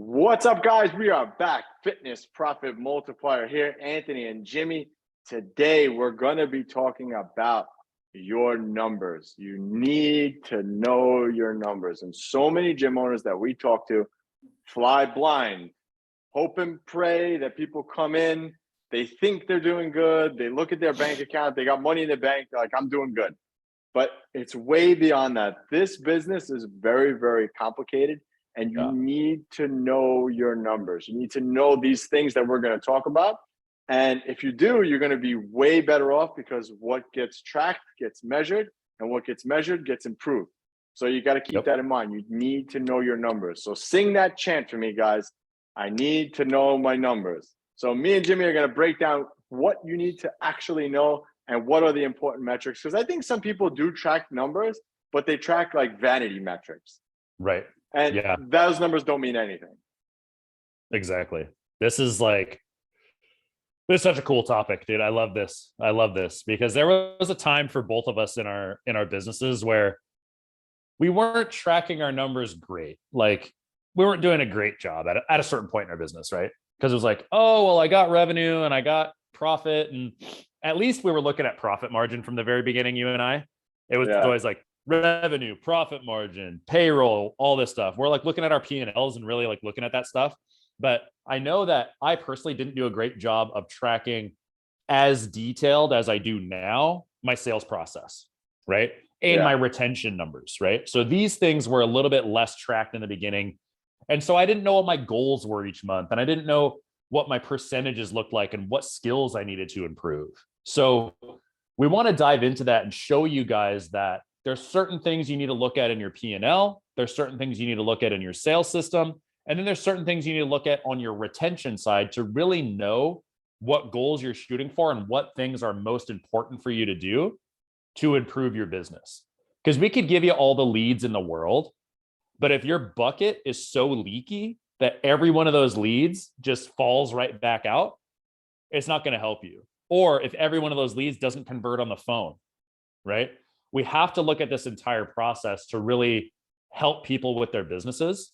What's up, guys? We are back. Fitness Profit Multiplier here, Anthony and Jimmy. Today, we're going to be talking about your numbers. You need to know your numbers. And so many gym owners that we talk to fly blind, hope and pray that people come in. They think they're doing good. They look at their bank account. They got money in the bank. They're like, I'm doing good. But it's way beyond that. This business is very, very complicated. And you need to know your numbers. You need to know these things that we're going to talk about. And if you do, you're going to be way better off because what gets tracked gets measured, and what gets measured gets improved. So you got to keep that in mind. You need to know your numbers. So sing that chant for me, guys. I need to know my numbers. So me and Jimmy are going to break down what you need to actually know and what are the important metrics. Because I think some people do track numbers, but they track like vanity metrics. Right. And those numbers don't mean anything. Exactly. This is such a cool topic, dude. I love this. I love this because there was a time for both of us in our businesses where we weren't tracking our numbers great. Like we weren't doing a great job at a certain point in our business, right? Because it was like, oh, well, I got revenue and I got profit. And at least we were looking at profit margin from the very beginning, you and I. It was always like, revenue, profit margin, payroll, all this stuff. We're like looking at our P&Ls and really like looking at that stuff. But I know that I personally didn't do a great job of tracking as detailed as I do now my sales process, right? And my retention numbers, right? So these things were a little bit less tracked in the beginning. And so I didn't know what my goals were each month. And I didn't know what my percentages looked like and what skills I needed to improve. So we want to dive into that and show you guys that there's certain things you need to look at in your P&L. There's certain things you need to look at in your sales system. And then there's certain things you need to look at on your retention side to really know what goals you're shooting for and what things are most important for you to do to improve your business. Because we could give you all the leads in the world, but if your bucket is so leaky that every one of those leads just falls right back out, it's not going to help you. Or if every one of those leads doesn't convert on the phone, right? We have to look at this entire process to really help people with their businesses.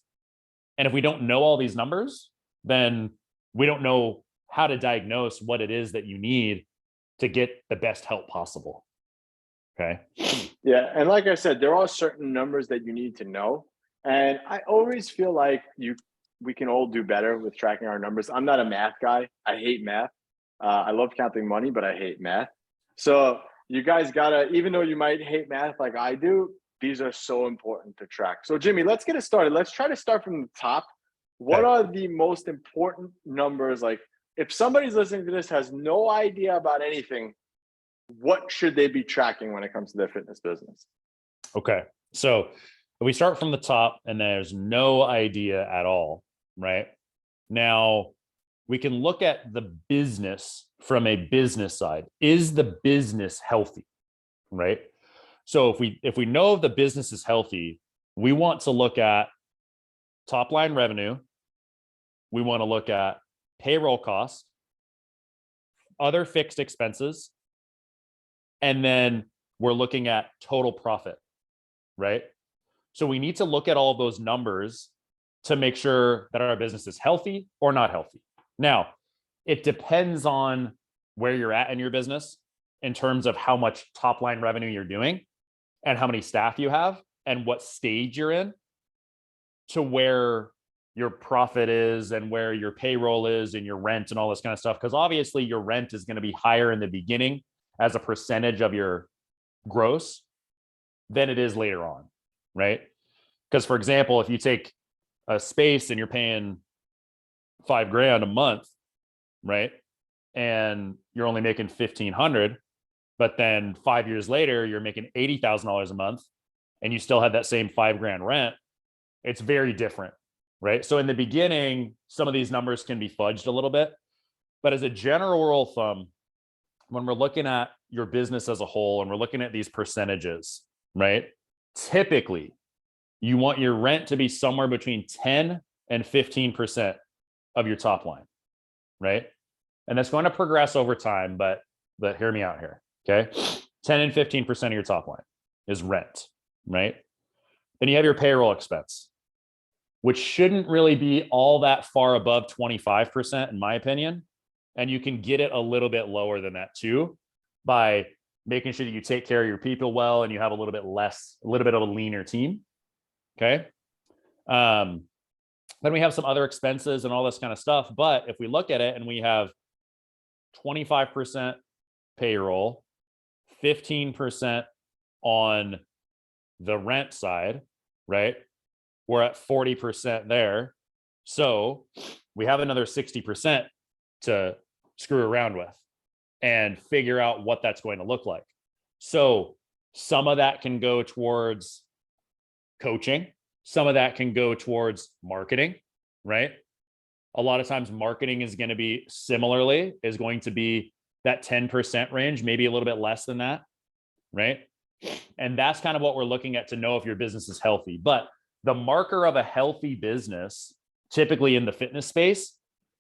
And if we don't know all these numbers, then we don't know how to diagnose what it is that you need to get the best help possible. Okay. Yeah. And like I said, there are certain numbers that you need to know. And I always feel like we can all do better with tracking our numbers. I'm not a math guy. I hate math. I love counting money, but I hate math. So you guys gotta, even though you might hate math like I do, these are so important to track. So Jimmy, let's get it started. Let's try to start from the top. What are the most important numbers? Like if somebody's listening to this has no idea about anything, what should they be tracking when it comes to their fitness business? Okay. So we start from the top and there's no idea at all, right? Now we can look at the business from a business side. Is the business healthy, right? So if we know the business is healthy, we want to look at top line revenue. We want to look at payroll costs, other fixed expenses, and then we're looking at total profit, right? So we need to look at all of those numbers to make sure that our business is healthy or not healthy. Now, it depends on where you're at in your business in terms of how much top line revenue you're doing and how many staff you have and what stage you're in to where your profit is and where your payroll is and your rent and all this kind of stuff. Because obviously your rent is going to be higher in the beginning as a percentage of your gross than it is later on, right? Because for example, if you take a space and you're paying $5,000 a month, right? And you're only making $1,500, but then 5 years later, you're making $80,000 a month and you still have that same $5,000 rent. It's very different, right? So in the beginning, some of these numbers can be fudged a little bit, but as a general rule of thumb, when we're looking at your business as a whole and we're looking at these percentages, right? Typically, you want your rent to be somewhere between 10 and 15% of your top line, right? And that's going to progress over time, but hear me out here, okay? 10 and 15% of your top line is rent, right? Then you have your payroll expense. which shouldn't really be all that far above 25%, in my opinion. And you can get it a little bit lower than that too, by making sure that you take care of your people well and you have a little bit of a leaner team. Okay. Then we have some other expenses and all this kind of stuff. But if we look at it and we have 25% payroll, 15% on the rent side, right? We're at 40% there. So we have another 60% to screw around with and figure out what that's going to look like. So some of that can go towards coaching. Some of that can go towards marketing, right? A lot of times marketing is going to be that 10% range, maybe a little bit less than that, right? And that's kind of what we're looking at to know if your business is healthy. But the marker of a healthy business, typically in the fitness space,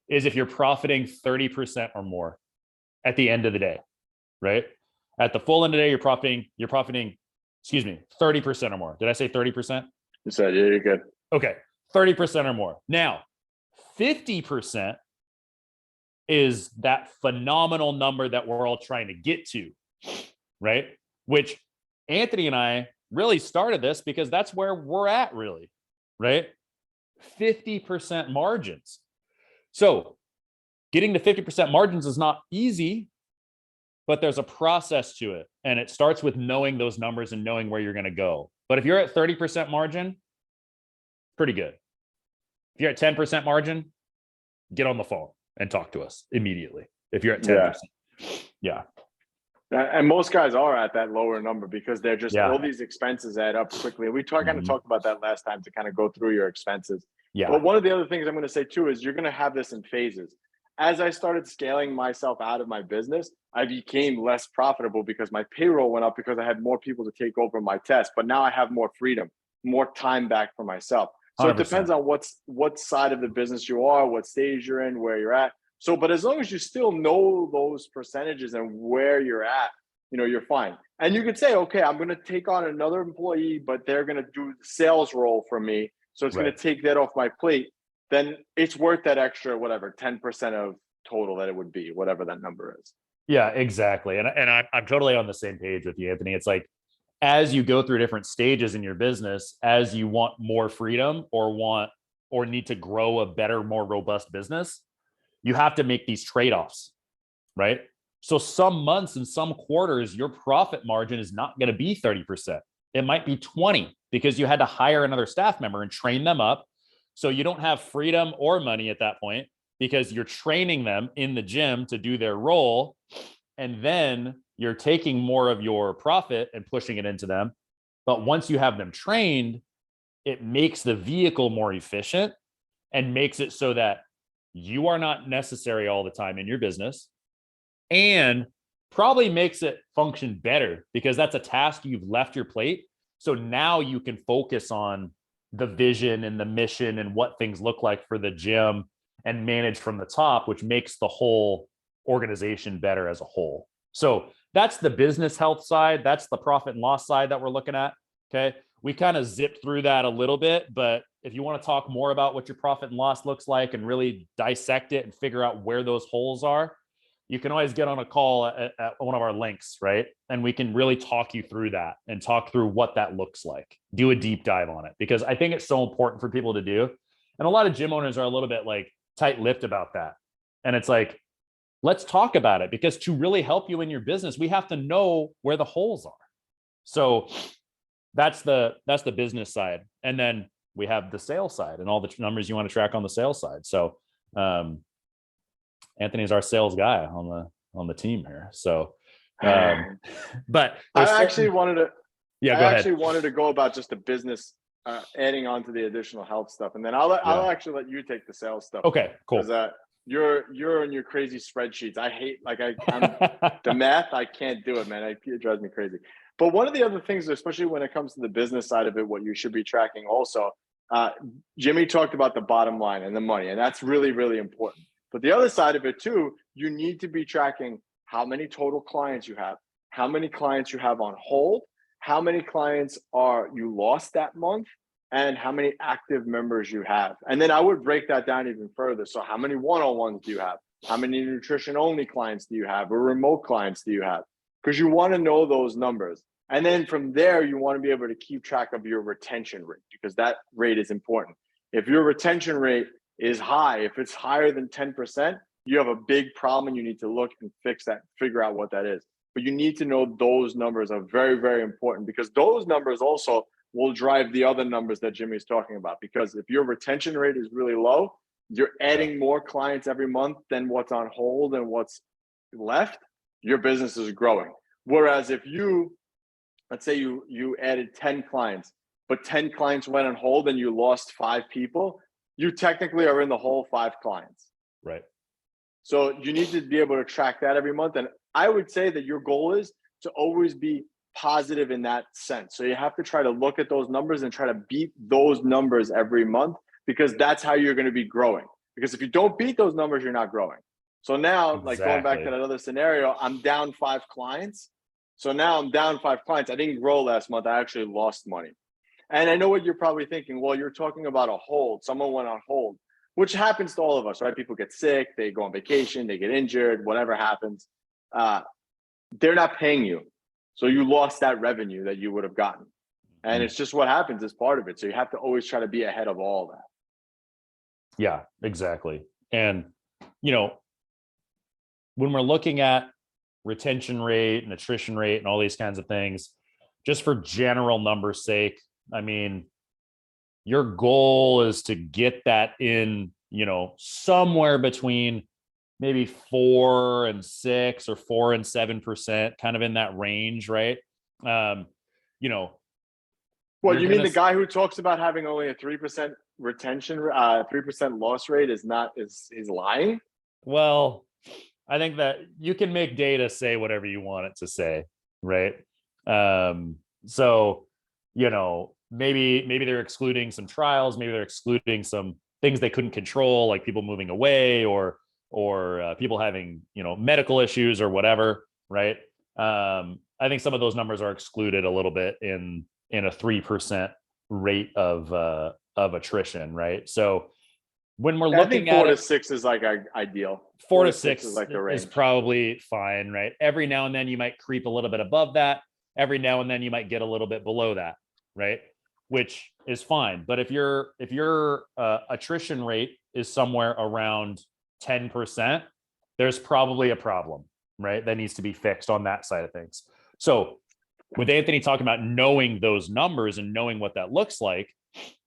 is if you're profiting 30% or more at the end of the day, right? At the full end of the day, you're profiting, 30% or more. Did I say 30%? You said, yeah, you're good. Okay, 30% or more. Now, 50% is that phenomenal number that we're all trying to get to, right? Which Anthony and I really started this because that's where we're at, really, right? 50% margins. So getting to 50% margins is not easy, but there's a process to it. And it starts with knowing those numbers and knowing where you're going to go. But if you're at 30% margin, pretty good. If you're at 10% margin, get on the phone and talk to us immediately. If you're at 10%. Yeah. And most guys are at that lower number because they're just all these expenses add up quickly. We kind of talked about that last time to kind of go through your expenses. Yeah. But one of the other things I'm going to say too is you're going to have this in phases. As I started scaling myself out of my business, I became less profitable because my payroll went up because I had more people to take over my test. But now I have more freedom, more time back for myself. So 100%. It depends on what side of the business you are, what stage you're in, where you're at. So, but as long as you still know those percentages and where you're at, you're fine. And you could say, okay, I'm going to take on another employee, but they're going to do the sales role for me. So it's going to take that off my plate. Then it's worth that extra, 10% of total that it would be, whatever that number is. Yeah, exactly. And I'm totally on the same page with you, Anthony. It's like, as you go through different stages in your business, as you want more freedom or need to grow a better, more robust business, you have to make these trade-offs, right? So some months and some quarters, your profit margin is not going to be 30%. It might be 20 because you had to hire another staff member and train them up. So you don't have freedom or money at that point because you're training them in the gym to do their role. And then you're taking more of your profit and pushing it into them. But once you have them trained, it makes the vehicle more efficient and makes it so that you are not necessary all the time in your business, and probably makes it function better because that's a task you've left your plate. So now you can focus on the vision and the mission and what things look like for the gym and manage from the top, which makes the whole organization better as a whole. So that's the business health side. That's the profit and loss side that we're looking at. Okay. We kind of zipped through that a little bit, but if you want to talk more about what your profit and loss looks like and really dissect it and figure out where those holes are, you can always get on a call at one of our links, right? And we can really talk you through that and talk through what that looks like. Do a deep dive on it because I think it's so important for people to do. And a lot of gym owners are a little bit like tight-lipped about that. And it's like, let's talk about it because to really help you in your business, we have to know where the holes are. So that's the business side. And then we have the sales side and all the numbers you want to track on the sales side. So Anthony's our sales guy on the team here. So, but I actually wanted to go about just the business, adding on to the additional health stuff, and then I'll actually let you take the sales stuff. Okay, cool. Because you're in your crazy spreadsheets. I hate I'm the math. I can't do it, man. It drives me crazy. But one of the other things, especially when it comes to the business side of it, what you should be tracking also, Jimmy talked about the bottom line and the money, and that's really, really important. But the other side of it too, you need to be tracking how many total clients you have, how many clients you have on hold, how many clients you lost that month, and how many active members you have. And then I would break that down even further. So how many one-on-ones do you have? How many nutrition only clients do you have, or remote clients do you have? Because you want to know those numbers. And then from there, you want to be able to keep track of your retention rate, because that rate is important. If your retention rate is high, if it's higher than 10%, you have a big problem and you need to look and fix that, figure out what that is. But you need to know those numbers are very, very important, because those numbers also will drive the other numbers that Jimmy's talking about. Because if your retention rate is really low, you're adding more clients every month than what's on hold and what's left, your business is growing. Whereas if you, let's say you added 10 clients, but 10 clients went on hold and you lost 5 people, you technically are in the hole 5 clients. Right. So you need to be able to track that every month. And I would say that your goal is to always be positive in that sense. So you have to try to look at those numbers and try to beat those numbers every month, because that's how you're going to be growing. Because if you don't beat those numbers, you're not growing. So now, like going back to that other scenario, I'm down 5 clients. So now I'm down 5 clients. I didn't grow last month. I actually lost money. And I know what you're probably thinking. Well, you're talking about a hold. Someone went on hold, which happens to all of us, right? People get sick, they go on vacation, they get injured, whatever happens. They're not paying you. So you lost that revenue that you would have gotten. And it's just what happens as part of it. So you have to always try to be ahead of all that. Yeah, exactly. And, you know, when we're looking at retention rate and attrition rate and all these kinds of things, just for general numbers sake, I mean, your goal is to get that in, you know, somewhere between maybe 4 and 6 or 4 and 7%, kind of in that range, right? You know, well, you mean the guy who talks about having only a 3% retention, 3% loss rate is lying? Well, I think that you can make data say whatever you want it to say, right? So, you know, maybe they're excluding some trials, maybe they're excluding some things they couldn't control, like people moving away or people having, you know, medical issues or whatever, right? I think some of those numbers are excluded a little bit in a 3% rate of attrition, right? So when we're looking at 4 to 6 is like ideal. 4 to 6 is like the range. Is probably fine, right? Every now and then you might creep a little bit above that. Every now and then you might get a little bit below that, right? Which is fine. But if your attrition rate is somewhere around 10%, there's probably a problem, right? That needs to be fixed on that side of things. So with Anthony talking about knowing those numbers and knowing what that looks like,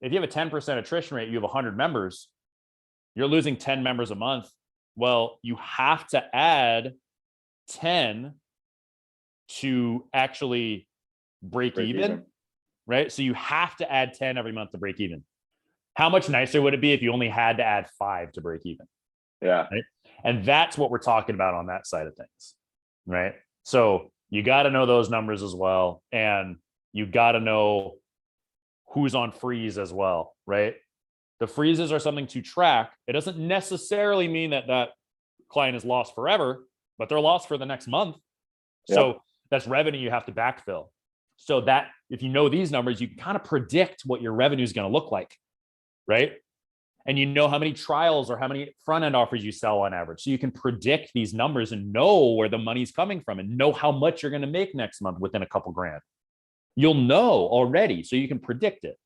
if you have a 10% attrition rate, you have 100 members, you're losing 10 members a month. Well, you have to add 10 to actually break even, right? So you have to add 10 every month to break even. How much nicer would it be if you only had to add 5 to break even? Yeah. Right? And that's what we're talking about on that side of things, right? So you got to know those numbers as well. And you got to know who's on freeze as well, right? The freezes are something to track. It doesn't necessarily mean that that client is lost forever, but they're lost for the next month. Yep. So that's revenue you have to backfill. So that if you know these numbers, you can kind of predict what your revenue is going to look like, right? And you know how many trials or how many front-end offers you sell on average. So you can predict these numbers and know where the money's coming from and know how much you're going to make next month within a couple grand. You'll know already, so you can predict it,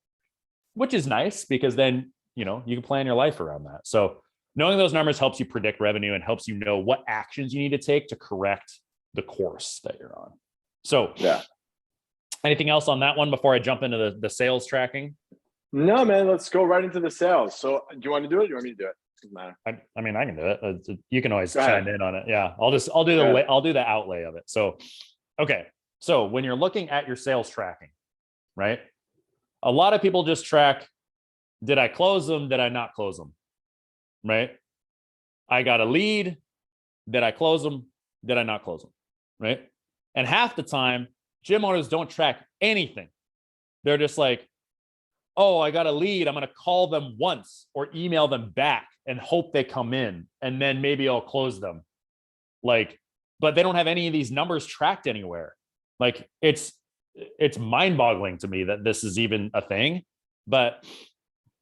which is nice because then, you know, you can plan your life around that. So knowing those numbers helps you predict revenue and helps you know what actions you need to take to correct the course that you're on. So yeah. Anything else on that one before I jump into the sales tracking? No, man, let's go right into the sales. So do you want to do it? Do you want me to do it? Doesn't matter. I mean, I can do it. You can always chime in on it. Yeah. I'll do the outlay of it. So, okay. So when you're looking at your sales tracking, right? A lot of people just track, did I close them? Did I not close them? Right? I got a lead. Did I close them? Did I not close them? Right? And half the time, gym owners don't track anything. They're just like, oh, I got a lead. I'm going to call them once or email them back and hope they come in. And then maybe I'll close them. Like, but they don't have any of these numbers tracked anywhere. Like it's mind boggling to me that this is even a thing. but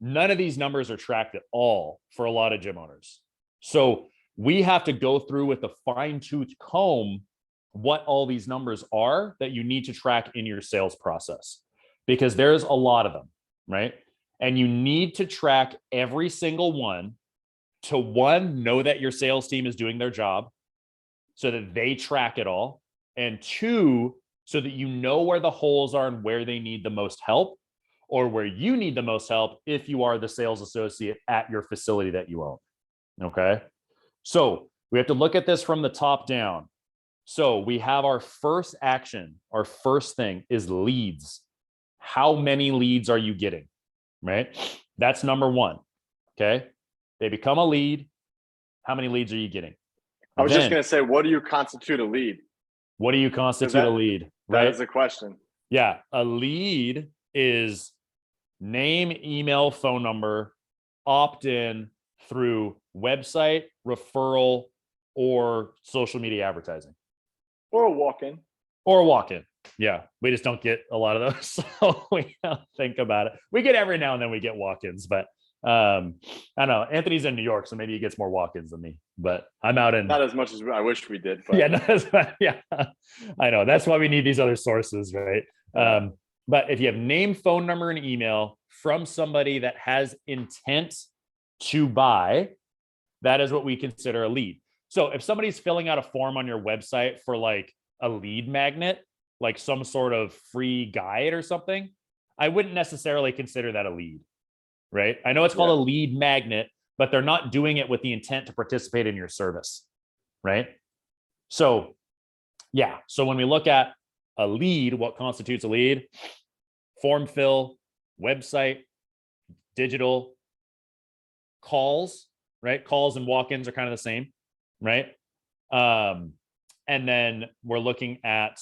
none of these numbers are tracked at all for a lot of gym owners. So we have to go through with a fine-tooth comb what all these numbers are that you need to track in your sales process, because there's a lot of them, right? And you need to track every single one to, one, know that your sales team is doing their job so that they track it all, and two, so that you know where the holes are and where they need the most help, or where you need the most help if you are the sales associate at your facility that you own. Okay. So we have to look at this from the top down. So we have our first action. Our first thing is leads. How many leads are you getting? Right? That's number one. Okay. They become a lead. How many leads are you getting? I was just going to say, what do you constitute a lead? What do you constitute a lead? That Right? is the question. Yeah. A lead is name, email, phone number, opt in through website, referral, or social media advertising. Or a walk-in. Or a walk-in. Yeah. We just don't get a lot of those. So we don't think about it. We get every now and then we get walk-ins, but I don't know. Anthony's in New York, so maybe he gets more walk-ins than me, but I'm out in. Not as much as I wish we did. But. Yeah. I know. That's why we need these other sources, right? But if you have name, phone number, and email from somebody that has intent to buy, that is what we consider a lead. So if somebody's filling out a form on your website for like a lead magnet, like some sort of free guide or something, I wouldn't necessarily consider that a lead, right? I know it's called a lead magnet, but they're not doing it with the intent to participate in your service, right? So yeah. So when we look at a lead, what constitutes a lead? Form fill, website, digital, calls, right? Calls and walk-ins are kind of the same, right? And then we're looking at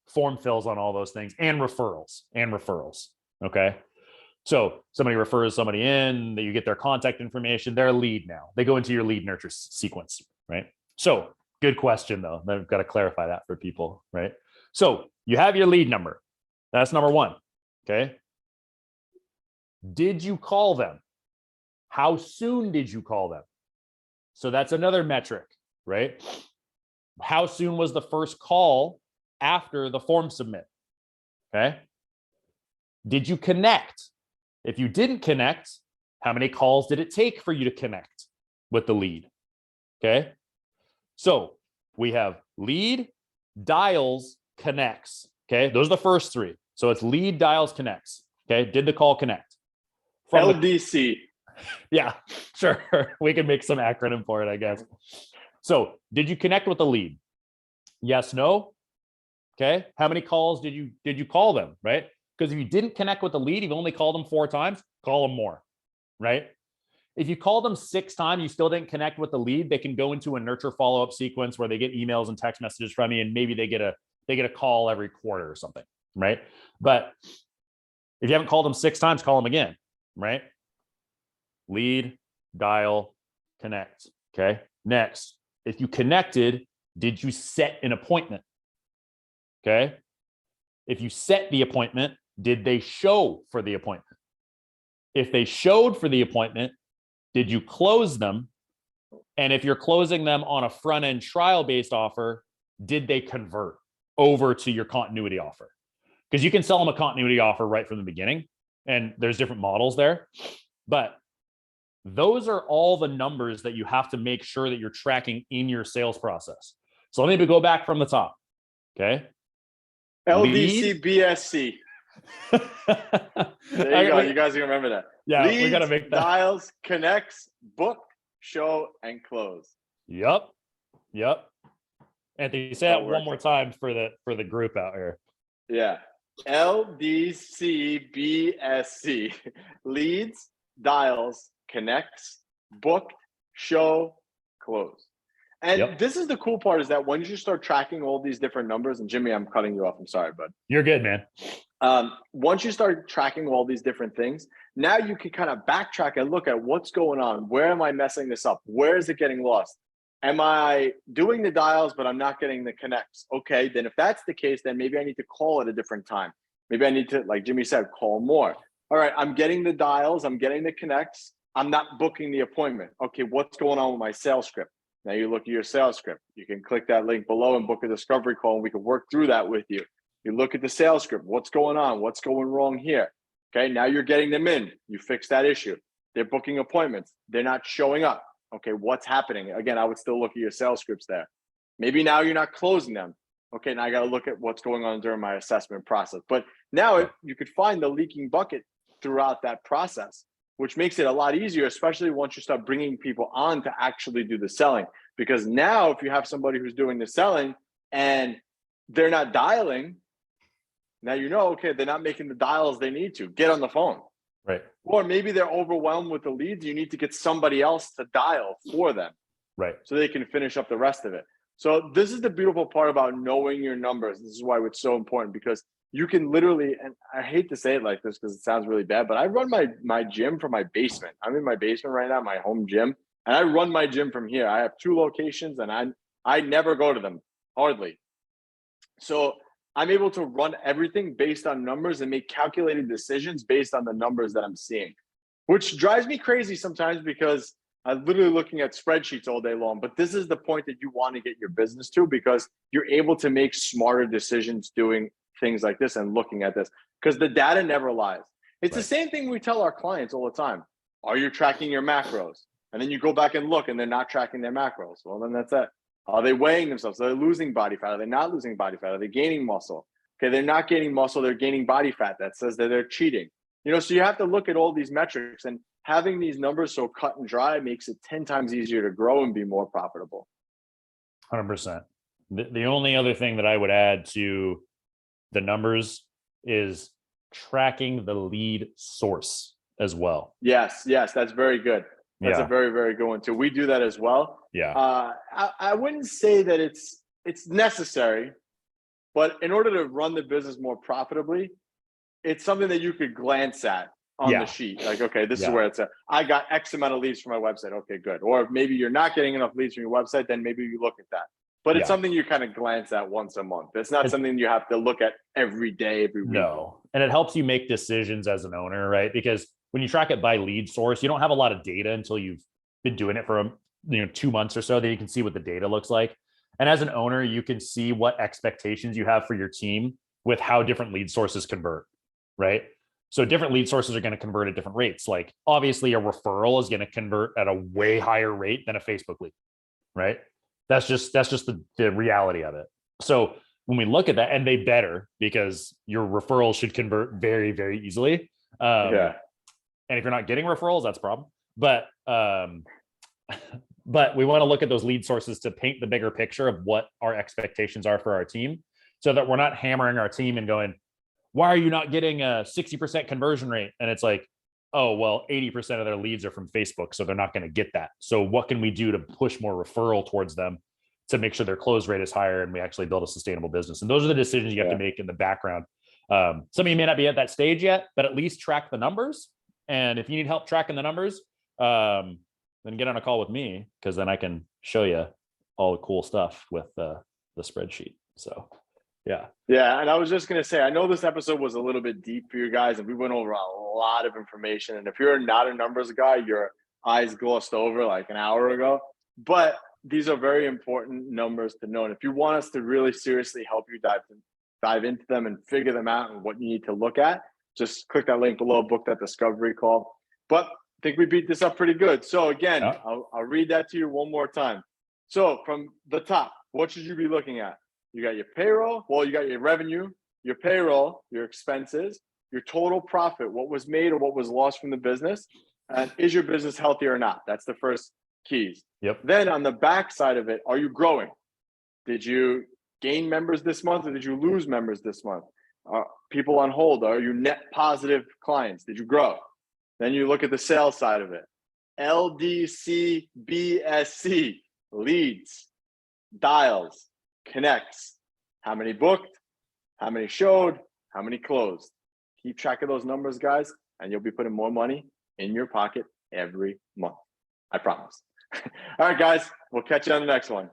form fills on all those things, and referrals. Okay. So somebody refers somebody in, that you get their contact information, they're a lead now. They go into your lead nurture sequence, right? So good question though. I've got to clarify that for people, right? So you have your lead number. That's number one. Okay. Did you call them? How soon did you call them? So that's another metric, right? How soon was the first call after the form submit? Okay. Did you connect? If you didn't connect, how many calls did it take for you to connect with the lead? Okay. So we have lead, dials, connects. Okay. Those are the first three. So it's lead, dials, connects. Okay. Did the call connect? From LDC. Yeah, sure. We can make some acronym for it, I guess. So did you connect with the lead? Yes, no. Okay. How many calls did you call them? Right. Because if you didn't connect with the lead, you've only called them 4 times, call them more. Right. If you call them 6 times, you still didn't connect with the lead, they can go into a nurture follow-up sequence where they get emails and text messages from you, and maybe they get a call every quarter or something. Right. But if you haven't called them 6 times, call them again. Right. Lead, dial, connect. Okay. Next, if you connected, did you set an appointment? Okay. If you set the appointment, did they show for the appointment? If they showed for the appointment, did you close them? And if you're closing them on a front end trial based offer, did they convert over to your continuity offer? Because you can sell them a continuity offer right from the beginning, and there's different models there. But those are all the numbers that you have to make sure that you're tracking in your sales process. So let me go back from the top. Okay. LDC BSC. There you go. You guys can remember that. Yeah, leads, we got to make that. Dials, connects, book, show, and close. Yep. Anthony, say that one more time for the group out here. Yeah. LDC BSC. Leads, dials, connects, booked, show, close. And this is the cool part, is that when you start tracking all these different numbers, and Jimmy, I'm cutting you off. I'm sorry, bud. You're good, man. Once you start tracking all these different things, now you can kind of backtrack and look at what's going on. Where am I messing this up? Where is it getting lost? Am I doing the dials, but I'm not getting the connects? Okay, then if that's the case, then maybe I need to call at a different time. Maybe I need to, like Jimmy said, call more. all right, I'm getting the dials, I'm getting the connects, I'm not booking the appointment. Okay, what's going on with my sales script? Now you look at your sales script. You can click that link below and book a discovery call, and we can work through that with you. You look at the sales script. What's going on? What's going wrong here? Okay, now you're getting them in. You fix that issue. They're booking appointments. They're not showing up. Okay, what's happening? Again, I would still look at your sales scripts there. Maybe now you're not closing them. Okay, now I got to look at what's going on during my assessment process. But now you could find the leaking bucket throughout that process, which makes it a lot easier, especially once you start bringing people on to actually do the selling. Because now if you have somebody who's doing the selling and they're not dialing, now you know, okay, they're not making the dials they need to. Get on the phone. Right. Or maybe they're overwhelmed with the leads. You need to get somebody else to dial for them. Right. So they can finish up the rest of it. So this is the beautiful part about knowing your numbers. This is why it's so important, because you can literally, and I hate to say it like this because it sounds really bad, but I run my gym from my basement. I'm in my basement right now, my home gym, and I run my gym from here. I have 2 locations and I never go to them, hardly. So I'm able to run everything based on numbers and make calculated decisions based on the numbers that I'm seeing, which drives me crazy sometimes because I'm literally looking at spreadsheets all day long. But this is the point that you want to get your business to, because you're able to make smarter decisions doing things like this and looking at this, because the data never lies. It's the same thing we tell our clients all the time. Are you tracking your macros? And then you go back and look and they're not tracking their macros. Well, then that's it. Are they weighing themselves? Are they losing body fat? Are they not losing body fat? Are they gaining muscle? Okay, they're not gaining muscle. They're gaining body fat. That says that they're cheating. You know, so you have to look at all these metrics, and having these numbers so cut and dry makes it 10 times easier to grow and be more profitable. 100%. The only other thing that I would add to the numbers is tracking the lead source as well. Yes, that's very good. That's a very, very good one too. We do that as well. Yeah. I wouldn't say that it's necessary, but in order to run the business more profitably, it's something that you could glance at on the sheet. Like, okay, this is where it's at. I got X amount of leads from my website. Okay, good. Or maybe you're not getting enough leads from your website, then maybe you look at that. But it's something you kind of glance at once a month. It's not something you have to look at every day, every week. No. And it helps you make decisions as an owner, right? Because when you track it by lead source, you don't have a lot of data until you've been doing it for 2 months or so. Then you can see what the data looks like. And as an owner, you can see what expectations you have for your team with how different lead sources convert, right? So different lead sources are going to convert at different rates. Like obviously a referral is going to convert at a way higher rate than a Facebook lead, right? That's just the reality of it. So when we look at that, and they better, because your referrals should convert very, very easily. And if you're not getting referrals, that's a problem. But we want to look at those lead sources to paint the bigger picture of what our expectations are for our team, so that we're not hammering our team and going, why are you not getting a 60% conversion rate? And it's like, oh, well, 80% of their leads are from Facebook, so they're not going to get that. So what can we do to push more referral towards them to make sure their close rate is higher and we actually build a sustainable business? And those are the decisions you have to make in the background. Some of you may not be at that stage yet, but at least track the numbers. And if you need help tracking the numbers, then get on a call with me, because then I can show you all the cool stuff with the spreadsheet. So yeah. And I was just going to say, I know this episode was a little bit deep for you guys, and we went over a lot of information. And if you're not a numbers guy, your eyes glossed over like an hour ago. But these are very important numbers to know. And if you want us to really seriously help you dive into them and figure them out and what you need to look at, just click that link below, book that discovery call. But I think we beat this up pretty good. So again, I'll read that to you one more time. So from the top, what should you be looking at? You got your payroll. Well, you got your revenue, your payroll, your expenses, your total profit, what was made or what was lost from the business. And is your business healthy or not? That's the first keys. Yep. Then on the back side of it, are you growing? Did you gain members this month, or did you lose members this month? People on hold, are you net positive clients? Did you grow? Then you look at the sales side of it. LDC, BSC, leads, dials, connects. How many booked? How many showed? How many closed? Keep track of those numbers, guys, and you'll be putting more money in your pocket every month. I promise. All right, guys, we'll catch you on the next one.